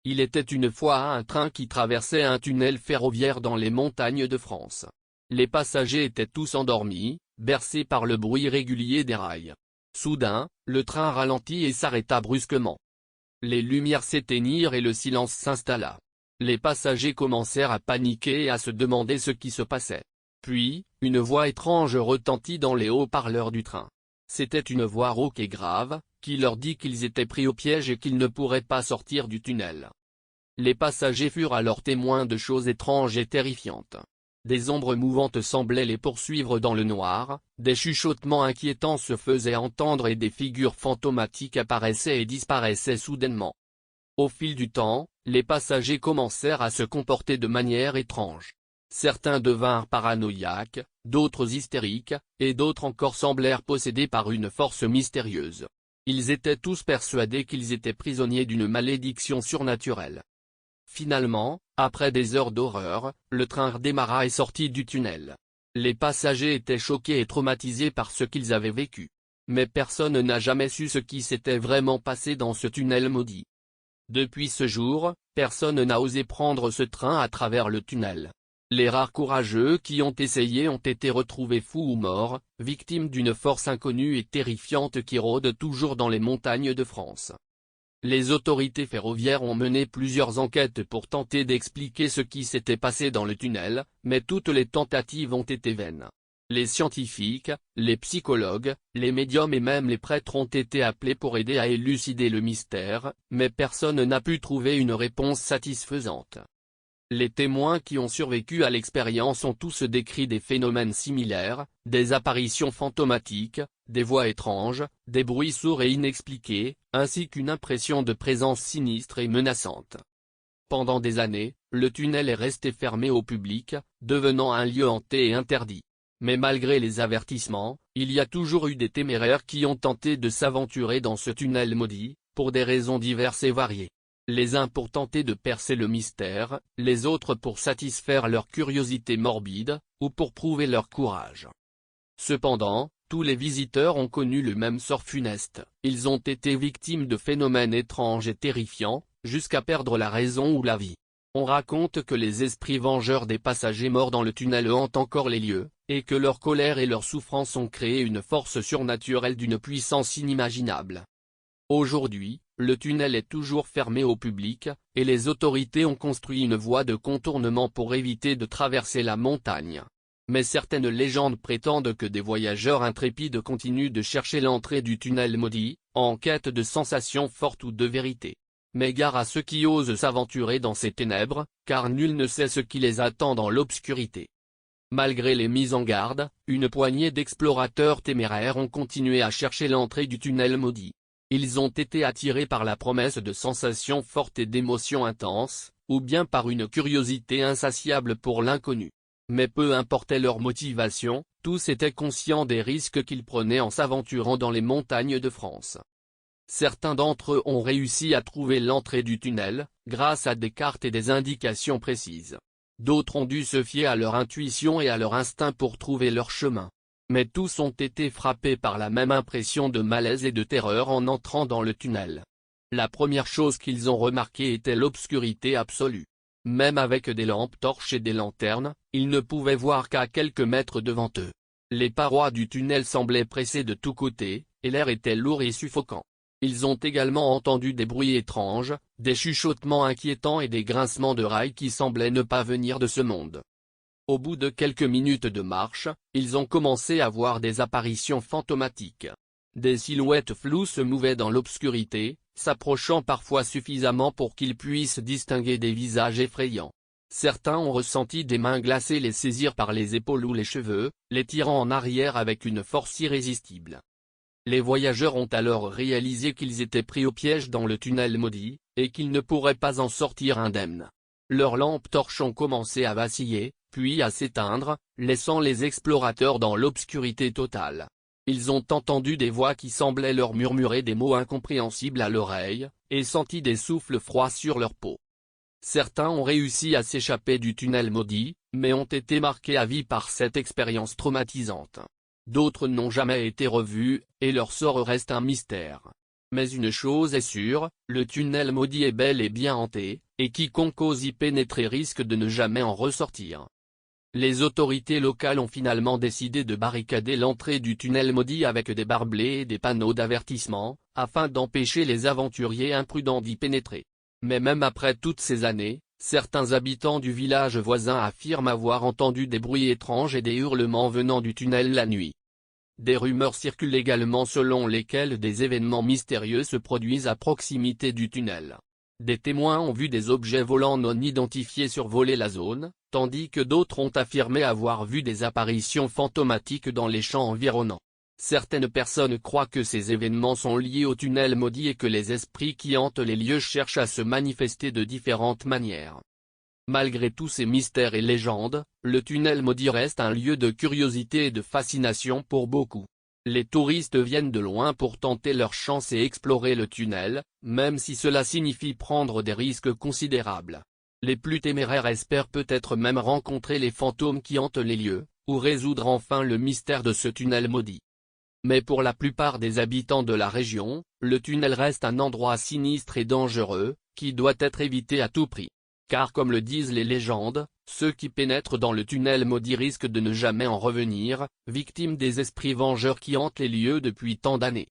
Il était une fois un train qui traversait un tunnel ferroviaire dans les montagnes de France. Les passagers étaient tous endormis, bercés par le bruit régulier des rails. Soudain, le train ralentit et s'arrêta brusquement. Les lumières s'éteignirent et le silence s'installa. Les passagers commencèrent à paniquer et à se demander ce qui se passait. Puis, une voix étrange retentit dans les haut-parleurs du train. C'était une voix rauque et grave, qui leur dit qu'ils étaient pris au piège et qu'ils ne pourraient pas sortir du tunnel. Les passagers furent alors témoins de choses étranges et terrifiantes. Des ombres mouvantes semblaient les poursuivre dans le noir, des chuchotements inquiétants se faisaient entendre et des figures fantomatiques apparaissaient et disparaissaient soudainement. Au fil du temps, les passagers commencèrent à se comporter de manière étrange. Certains devinrent paranoïaques, d'autres hystériques, et d'autres encore semblèrent possédés par une force mystérieuse. Ils étaient tous persuadés qu'ils étaient prisonniers d'une malédiction surnaturelle. Finalement, après des heures d'horreur, le train redémarra et sortit du tunnel. Les passagers étaient choqués et traumatisés par ce qu'ils avaient vécu. Mais personne n'a jamais su ce qui s'était vraiment passé dans ce tunnel maudit. Depuis ce jour, personne n'a osé prendre ce train à travers le tunnel. Les rares courageux qui ont essayé ont été retrouvés fous ou morts, victimes d'une force inconnue et terrifiante qui rôde toujours dans les montagnes de France. Les autorités ferroviaires ont mené plusieurs enquêtes pour tenter d'expliquer ce qui s'était passé dans le tunnel, mais toutes les tentatives ont été vaines. Les scientifiques, les psychologues, les médiums et même les prêtres ont été appelés pour aider à élucider le mystère, mais personne n'a pu trouver une réponse satisfaisante. Les témoins qui ont survécu à l'expérience ont tous décrit des phénomènes similaires, des apparitions fantomatiques, des voix étranges, des bruits sourds et inexpliqués, ainsi qu'une impression de présence sinistre et menaçante. Pendant des années, le tunnel est resté fermé au public, devenant un lieu hanté et interdit. Mais malgré les avertissements, il y a toujours eu des téméraires qui ont tenté de s'aventurer dans ce tunnel maudit, pour des raisons diverses et variées. Les uns pour tenter de percer le mystère, les autres pour satisfaire leur curiosité morbide, ou pour prouver leur courage. Cependant, tous les visiteurs ont connu le même sort funeste, ils ont été victimes de phénomènes étranges et terrifiants, jusqu'à perdre la raison ou la vie. On raconte que les esprits vengeurs des passagers morts dans le tunnel hantent encore les lieux, et que leur colère et leur souffrance ont créé une force surnaturelle d'une puissance inimaginable. Aujourd'hui, le tunnel est toujours fermé au public, et les autorités ont construit une voie de contournement pour éviter de traverser la montagne. Mais certaines légendes prétendent que des voyageurs intrépides continuent de chercher l'entrée du tunnel maudit, en quête de sensations fortes ou de vérité. Mais gare à ceux qui osent s'aventurer dans ces ténèbres, car nul ne sait ce qui les attend dans l'obscurité. Malgré les mises en garde, une poignée d'explorateurs téméraires ont continué à chercher l'entrée du tunnel maudit. Ils ont été attirés par la promesse de sensations fortes et d'émotions intenses, ou bien par une curiosité insatiable pour l'inconnu. Mais peu importait leur motivation, tous étaient conscients des risques qu'ils prenaient en s'aventurant dans les montagnes de France. Certains d'entre eux ont réussi à trouver l'entrée du tunnel, grâce à des cartes et des indications précises. D'autres ont dû se fier à leur intuition et à leur instinct pour trouver leur chemin. Mais tous ont été frappés par la même impression de malaise et de terreur en entrant dans le tunnel. La première chose qu'ils ont remarquée était l'obscurité absolue. Même avec des lampes torches et des lanternes, ils ne pouvaient voir qu'à quelques mètres devant eux. Les parois du tunnel semblaient pressées de tous côtés, et l'air était lourd et suffocant. Ils ont également entendu des bruits étranges, des chuchotements inquiétants et des grincements de rails qui semblaient ne pas venir de ce monde. Au bout de quelques minutes de marche, ils ont commencé à voir des apparitions fantomatiques. Des silhouettes floues se mouvaient dans l'obscurité, s'approchant parfois suffisamment pour qu'ils puissent distinguer des visages effrayants. Certains ont ressenti des mains glacées les saisir par les épaules ou les cheveux, les tirant en arrière avec une force irrésistible. Les voyageurs ont alors réalisé qu'ils étaient pris au piège dans le tunnel maudit, et qu'ils ne pourraient pas en sortir indemnes. Leurs lampes torches ont commencé à vaciller, puis à s'éteindre, laissant les explorateurs dans l'obscurité totale. Ils ont entendu des voix qui semblaient leur murmurer des mots incompréhensibles à l'oreille, et senti des souffles froids sur leur peau. Certains ont réussi à s'échapper du tunnel maudit, mais ont été marqués à vie par cette expérience traumatisante. D'autres n'ont jamais été revus, et leur sort reste un mystère. Mais une chose est sûre, le tunnel maudit est bel et bien hanté, et quiconque ose y pénétrer risque de ne jamais en ressortir. Les autorités locales ont finalement décidé de barricader l'entrée du tunnel maudit avec des barbelés et des panneaux d'avertissement, afin d'empêcher les aventuriers imprudents d'y pénétrer. Mais même après toutes ces années, certains habitants du village voisin affirment avoir entendu des bruits étranges et des hurlements venant du tunnel la nuit. Des rumeurs circulent également selon lesquelles des événements mystérieux se produisent à proximité du tunnel. Des témoins ont vu des objets volants non identifiés survoler la zone, tandis que d'autres ont affirmé avoir vu des apparitions fantomatiques dans les champs environnants. Certaines personnes croient que ces événements sont liés au tunnel maudit et que les esprits qui hantent les lieux cherchent à se manifester de différentes manières. Malgré tous ces mystères et légendes, le tunnel maudit reste un lieu de curiosité et de fascination pour beaucoup. Les touristes viennent de loin pour tenter leur chance et explorer le tunnel, même si cela signifie prendre des risques considérables. Les plus téméraires espèrent peut-être même rencontrer les fantômes qui hantent les lieux, ou résoudre enfin le mystère de ce tunnel maudit. Mais pour la plupart des habitants de la région, le tunnel reste un endroit sinistre et dangereux, qui doit être évité à tout prix. Car comme le disent les légendes, ceux qui pénètrent dans le tunnel maudit risquent de ne jamais en revenir, victimes des esprits vengeurs qui hantent les lieux depuis tant d'années.